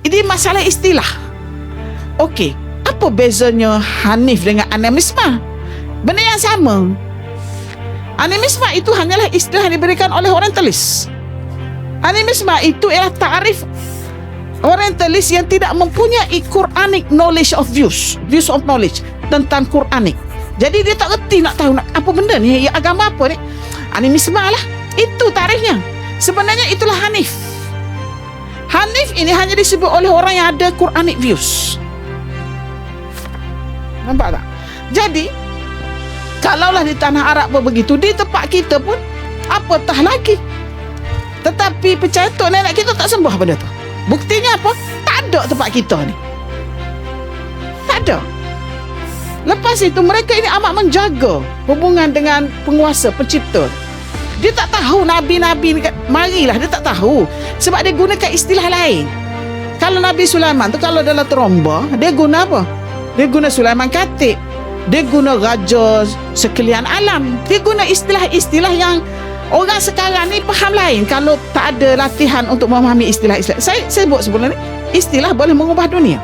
Ini masalah istilah. Okey, apa bezanya Hanif dengan animisme? Benda yang sama. Animisme itu hanyalah istilah yang diberikan oleh orientalis. Animisme itu ialah tarif orientalis yang tidak mempunyai Quranic knowledge of views of knowledge tentang Quranic. Jadi dia tak reti nak tahu apa benda ni, agama apa ni. Animisme lah. Itu tarifnya. Sebenarnya itulah Hanif. Hanif ini hanya disebut oleh orang yang ada Quranic views. Nampak tak? Jadi kalaulah di tanah Arab pun begitu, di tempat kita pun apatah lagi. Tetapi pencetuk nenek kita tak sembah benda tu. Buktinya apa? Tak ada tempat kita ni. Tak ada. Lepas itu mereka ini amat menjaga hubungan dengan penguasa, pencipta. Dia tak tahu Nabi-Nabi marilah, dia tak tahu. Sebab dia gunakan istilah lain. Kalau Nabi Sulaiman tu, kalau dalam teromba, dia guna apa? Dia guna Sulaiman Khatib. Dia guna raja sekalian alam. Dia guna istilah-istilah yang orang sekarang ni faham lain. Kalau tak ada latihan untuk memahami istilah-istilah. Saya sebut sebelum ni, istilah boleh mengubah dunia.